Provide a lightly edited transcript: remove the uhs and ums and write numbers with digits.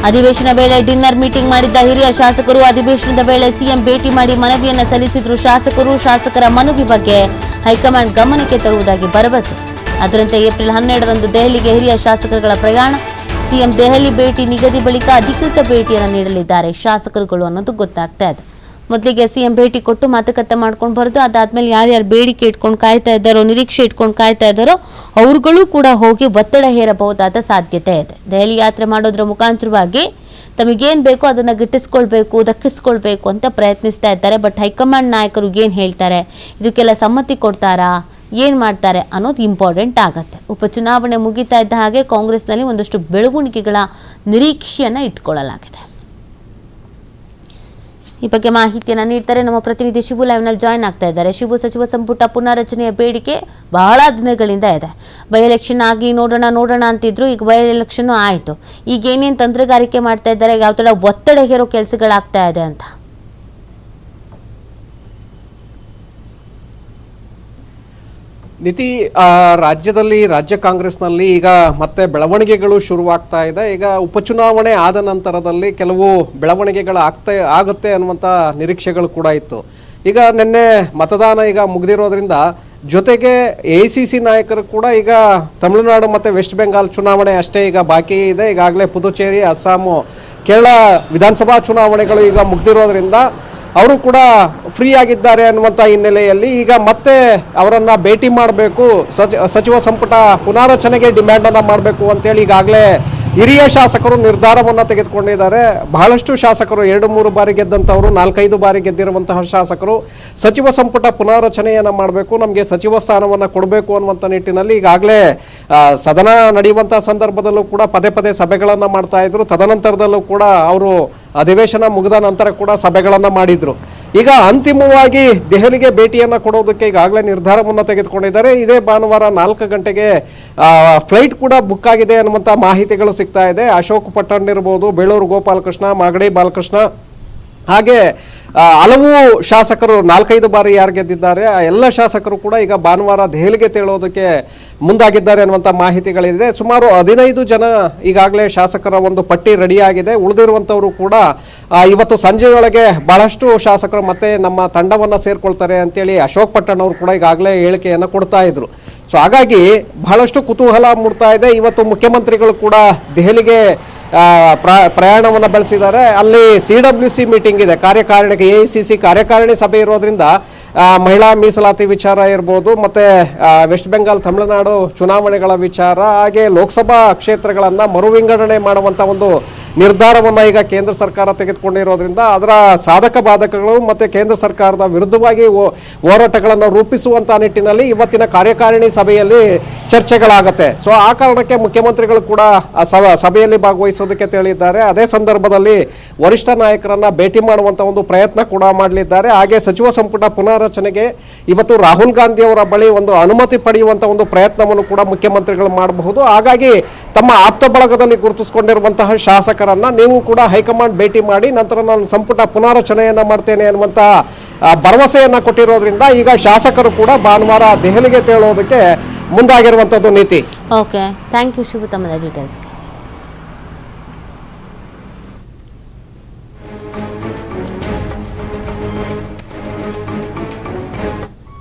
ಅಧಿವೇಶನ ವೇಳೆ dinner meeting ಮಾಡಿದ್ದ ಹಿರಿಯ ಶಾಸಕರು ಅಧಿವೇಶನದ ವೇಳೆ ಸಿಎಂ ಭೇಟಿ ಮಾಡಿ ಮನವಿಯನ್ನು ಸಲ್ಲಿಸಿದ್ರು ಶಾಸಕರು. ಶಾಸಕರ ಮನವಿ ಬಗ್ಗೆ ಹೈಕಮಾಂಡ್ ಗಮನಕ್ಕೆ ತರುವುದಾಗಿ ಭರವಸೆ. ಅದರಂತೆ ಏಪ್ರಿಲ್ 12ರಂದು ದೆಹಲಿಗೆ ಹಿರಿಯ ಶಾಸಕರುಗಳ ಪ್ರಯಾಣ. ಸಿಎಂ ದೆಹಲಿ ಭೇಟಿ ನಿಗದಿ ಬಳಿಕ ಅಧಿಕೃತ ಭೇಟಿಯನ್ನು ನೀಡಲಿದ್ದಾರೆ ಶಾಸಕರುಗಳು ಅನ್ನೋದು ಗೊತ್ತಾಗ್ತಾ ಇದೆ. ಮೊದಲಿಗೆ ಸಿಎಂ ಭೇಟಿ ಕೊಟ್ಟು ಮಾತುಕತೆ ಮಾಡ್ಕೊಂಡು ಬರೋದು, ಅದಾದ್ಮೇಲೆ ಯಾರ್ಯಾರು ಬೇಡಿಕೆ ಇಟ್ಕೊಂಡು ಕಾಯ್ತಾ ಇದ್ದಾರೋ, ನಿರೀಕ್ಷೆ ಇಟ್ಕೊಂಡು ಕಾಯ್ತಾ ಇದ್ದಾರೋ ಅವ್ರುಗಳು ಕೂಡ ಹೋಗಿ ಒತ್ತಡ ಹೇರಬಹುದಾದ ಸಾಧ್ಯತೆ ಇದೆ. ದೆಹಲಿ ಯಾತ್ರೆ ಮಾಡೋದ್ರ ಮುಖಾಂತರವಾಗಿ ತಮಗೇನು ಬೇಕೋ ಅದನ್ನು ಗಿಟ್ಟಿಸ್ಕೊಳ್ಬೇಕು, ದಕ್ಕಿಸ್ಕೊಳ್ಬೇಕು ಅಂತ ಪ್ರಯತ್ನಿಸ್ತಾ ಇದ್ದಾರೆ. ಬಟ್ ಹೈಕಮಾಂಡ್ ನಾಯಕರು ಏನು ಹೇಳ್ತಾರೆ, ಇದಕ್ಕೆಲ್ಲ ಸಮ್ಮತಿ ಕೊಡ್ತಾರಾ, ಏನು ಮಾಡ್ತಾರೆ ಅನ್ನೋದು ಇಂಪಾರ್ಟೆಂಟ್ ಆಗುತ್ತೆ. ಉಪಚುನಾವಣೆ ಮುಗಿತಾ ಇದ್ದ ಹಾಗೆ ಕಾಂಗ್ರೆಸ್ನಲ್ಲಿ ಒಂದಷ್ಟು ಬೆಳವಣಿಗೆಗಳ ನಿರೀಕ್ಷೆಯನ್ನು ಇಟ್ಕೊಳ್ಳಲಾಗಿದೆ. ಈ ಬಗ್ಗೆ ಮಾಹಿತಿಯನ್ನು ನೀಡ್ತಾರೆ ನಮ್ಮ ಪ್ರತಿನಿಧಿ ಶಿವು ಲೈವ್ನಲ್ಲಿ ಜಾಯ್ನ್ ಆಗ್ತಾ ಇದ್ದಾರೆ. ಶಿವು, ಸಚಿವ ಸಂಪುಟ ಪುನಾರಚನೆಯ ಬೇಡಿಕೆ ಬಹಳ ದಿನಗಳಿಂದ ಇದೆ. ಬೈ ಎಲೆಕ್ಷನ್ ಆಗಲಿ ನೋಡೋಣ ಅಂತಿದ್ರು. ಈಗ ಬೈ ಎಲೆಕ್ಷನ್ ಆಯಿತು. ಈಗ ಏನೇನು ತಂತ್ರಗಾರಿಕೆ ಮಾಡ್ತಾ ಇದ್ದಾರೆ, ಯಾವ ಥರ ಒತ್ತಡ ಹೇರೋ ಕೆಲಸಗಳಾಗ್ತಾ ಇದೆ ಅಂತ? ನಿತಿ, ರಾಜ್ಯದಲ್ಲಿ ರಾಜ್ಯ ಕಾಂಗ್ರೆಸ್ನಲ್ಲಿ ಈಗ ಮತ್ತೆ ಬೆಳವಣಿಗೆಗಳು ಶುರುವಾಗ್ತಾ ಇದೆ. ಈಗ ಉಪಚುನಾವಣೆ ಆದ ನಂತರದಲ್ಲಿ ಕೆಲವು ಬೆಳವಣಿಗೆಗಳು ಆಗುತ್ತೆ ಅನ್ನುವಂಥ ನಿರೀಕ್ಷೆಗಳು ಕೂಡ ಇತ್ತು. ಈಗ ನಿನ್ನೆ ಮತದಾನ ಈಗ ಮುಗಿದಿರೋದ್ರಿಂದ ಜೊತೆಗೆ AICC ನಾಯಕರು ಕೂಡ ಈಗ ತಮಿಳುನಾಡು ಮತ್ತು ವೆಸ್ಟ್ ಬೆಂಗಾಲ್ ಚುನಾವಣೆ ಅಷ್ಟೇ ಈಗ ಬಾಕಿ ಇದೆ. ಈಗಾಗಲೇ ಪುದುಚೇರಿ, ಅಸ್ಸಾಮು, ಕೇರಳ ವಿಧಾನಸಭಾ ಚುನಾವಣೆಗಳು ಈಗ ಮುಗ್ದಿರೋದ್ರಿಂದ ಅವರು ಕೂಡ ಫ್ರೀ ಆಗಿದ್ದಾರೆ ಅನ್ನುವಂಥ ಹಿನ್ನೆಲೆಯಲ್ಲಿ ಈಗ ಮತ್ತೆ ಅವರನ್ನು ಭೇಟಿ ಮಾಡಬೇಕು, ಸಚಿವ ಸಂಪುಟ ಪುನಾರಚನೆಗೆ ಡಿಮ್ಯಾಂಡನ್ನು ಮಾಡಬೇಕು ಅಂತೇಳಿ ಈಗಾಗಲೇ ಹಿರಿಯ ಶಾಸಕರು ನಿರ್ಧಾರವನ್ನು ತೆಗೆದುಕೊಂಡಿದ್ದಾರೆ. ಬಹಳಷ್ಟು ಶಾಸಕರು 2-3 ಬಾರಿ ಗೆದ್ದಂಥವರು, 4-5 ಬಾರಿ ಗೆದ್ದಿರುವಂತಹ ಶಾಸಕರು ಸಚಿವ ಸಂಪುಟ ಪುನಾರಚನೆಯನ್ನು ಮಾಡಬೇಕು, ನಮಗೆ ಸಚಿವ ಸ್ಥಾನವನ್ನು ಕೊಡಬೇಕು ಅನ್ನುವಂಥ ನಿಟ್ಟಿನಲ್ಲಿ ಈಗಾಗಲೇ ಸದನ ನಡೆಯುವಂಥ ಸಂದರ್ಭದಲ್ಲೂ ಕೂಡ ಪದೇ ಸಭೆಗಳನ್ನು ಮಾಡ್ತಾ ಇದ್ರು. ತದನಂತರದಲ್ಲೂ ಕೂಡ ಅವರು ಅಧಿವೇಶನ ಮುಗಿದ ನಂತರ ಕೂಡ ಸಭೆಗಳನ್ನು ಮಾಡಿದ್ರು. ಈಗ ಅಂತಿಮವಾಗಿ ದೆಹಲಿಗೆ ಭೇಟಿಯನ್ನು ಕೊಡೋದಕ್ಕೆ ಈಗಾಗಲೇ ನಿರ್ಧಾರವನ್ನು ತೆಗೆದುಕೊಂಡಿದ್ದಾರೆ. ಇದೇ ಭಾನುವಾರ 4 ಗಂಟೆಗೆ ಫ್ಲೈಟ್ ಕೂಡ ಬುಕ್ ಆಗಿದೆ ಅನ್ನುವಂಥ ಮಾಹಿತಿಗಳು ಸಿಗ್ತಾ ಇದೆ. ಅಶೋಕ್ ಪಟ್ಟಣ್ ಇರ್ಬೋದು, ಬೇಳೂರು ಗೋಪಾಲಕೃಷ್ಣ, ಮಾಗಡಿ ಬಾಲಕೃಷ್ಣ, ಹಾಗೆ ಹಲವು ಶಾಸಕರು 4-5 ಬಾರಿ ಯಾರು ಗೆದ್ದಿದ್ದಾರೆ ಆ ಎಲ್ಲ ಶಾಸಕರು ಕೂಡ ಈಗ ಭಾನುವಾರ ದೆಹಲಿಗೆ ತೆರಳೋದಕ್ಕೆ ಮುಂದಾಗಿದ್ದಾರೆ ಅನ್ನುವಂಥ ಮಾಹಿತಿಗಳಿದೆ. ಸುಮಾರು 15 ಜನ ಈಗಾಗಲೇ ಶಾಸಕರ ಒಂದು ಪಟ್ಟಿ ರೆಡಿಯಾಗಿದೆ. ಉಳಿದಿರುವಂಥವರು ಕೂಡ ಇವತ್ತು ಸಂಜೆಯೊಳಗೆ ಬಹಳಷ್ಟು ಶಾಸಕರು ಮತ್ತೆ ನಮ್ಮ ತಂಡವನ್ನು ಸೇರ್ಕೊಳ್ತಾರೆ ಅಂತೇಳಿ ಅಶೋಕ್ ಪಟ್ಟಣ್ ಅವರು ಕೂಡ ಈಗಾಗಲೇ ಹೇಳಿಕೆಯನ್ನು ಕೊಡ್ತಾ ಇದ್ರು. ಸೊ ಹಾಗಾಗಿ ಬಹಳಷ್ಟು ಕುತೂಹಲ ಮೂಡ್ತಾ ಇದೆ. ಇವತ್ತು ಮುಖ್ಯಮಂತ್ರಿಗಳು ಕೂಡ ದೆಹಲಿಗೆ ಪ್ರಯಾಣವನ್ನು ಬೆಳೆಸಿದ್ದಾರೆ. ಅಲ್ಲಿ CWC ಮೀಟಿಂಗ್ ಇದೆ, ಕಾರ್ಯಕಾರಿಣಿಗೆ AICC ಕಾರ್ಯಕಾರಿಣಿ ಸಭೆ ಇರೋದ್ರಿಂದ ಮಹಿಳಾ ಮೀಸಲಾತಿ ವಿಚಾರ ಇರ್ಬೋದು, ಮತ್ತು ವೆಸ್ಟ್ ಬೆಂಗಾಲ್ ತಮಿಳುನಾಡು ಚುನಾವಣೆಗಳ ವಿಚಾರ, ಹಾಗೆ ಲೋಕಸಭಾ ಕ್ಷೇತ್ರಗಳನ್ನು ಮರು ವಿಂಗಡಣೆ ಮಾಡುವಂಥ ಒಂದು ನಿರ್ಧಾರವನ್ನು ಈಗ ಕೇಂದ್ರ ಸರ್ಕಾರ ತೆಗೆದುಕೊಂಡಿರೋದ್ರಿಂದ ಅದರ ಸಾಧಕ ಬಾಧಕಗಳು ಮತ್ತು ಕೇಂದ್ರ ಸರ್ಕಾರದ ವಿರುದ್ಧವಾಗಿ ಹೋರಾಟಗಳನ್ನು ರೂಪಿಸುವಂಥ ನಿಟ್ಟಿನಲ್ಲಿ ಇವತ್ತಿನ ಕಾರ್ಯಕಾರಿಣಿ ಸಭೆಯಲ್ಲಿ ಚರ್ಚೆಗಳಾಗುತ್ತೆ. ಸೊ ಆ ಕಾರಣಕ್ಕೆ ಮುಖ್ಯಮಂತ್ರಿಗಳು ಕೂಡ ಸಭೆಯಲ್ಲಿ ಭಾಗವಹಿಸೋದಕ್ಕೆ ತಿಳಿದ್ದಾರೆ. ಅದೇ ಸಂದರ್ಭದಲ್ಲಿ ವರಿಷ್ಠ ನಾಯಕರನ್ನ ಭೇಟಿ ಮಾಡುವಂಥ ಒಂದು ಪ್ರಯತ್ನ ಕೂಡ ಮಾಡಲಿದ್ದಾರೆ. ಹಾಗೆ ಸಚಿವ ಸಂಪುಟ ಪುನಾರಚನೆಗೆ ಇವತ್ತು ರಾಹುಲ್ ಗಾಂಧಿ ಅವರ ಬಳಿ ಒಂದು ಅನುಮತಿ ಪಡೆಯುವಂಥ ಒಂದು ಪ್ರಯತ್ನವನ್ನು ಕೂಡ ಮುಖ್ಯಮಂತ್ರಿಗಳು ಮಾಡಬಹುದು. ಹಾಗಾಗಿ ತಮ್ಮ ಆಪ್ತ ಬಳಗದಲ್ಲಿ ಗುರುತಿಸಿಕೊಂಡಿರುವಂತಹ ಶಾಸಕರನ್ನ ನೀವು ಕೂಡ ಹೈಕಮಾಂಡ್ ಭೇಟಿ ಮಾಡಿ ನಂತರ ನಾನು ಸಂಪುಟ ಪುನಾರಚನೆಯನ್ನ ಮಾಡ್ತೇನೆ ಅನ್ನುವಂಥ ಭರವಸೆಯನ್ನ ಕೊಟ್ಟಿರೋದ್ರಿಂದ ಈಗ ಶಾಸಕರು ಕೂಡ ಭಾನುವಾರ ದೆಹಲಿಗೆ ತೆರಳೋದಕ್ಕೆ ಮುಂದಾಗಿರುವಂಥದ್ದು. ನೀತಿ. ಓಕೆ, ಥ್ಯಾಂಕ್ ಯು ಶಿವು, ತಮ್ಮ ಡೀಟೇಲ್ಸ್ಗೆ.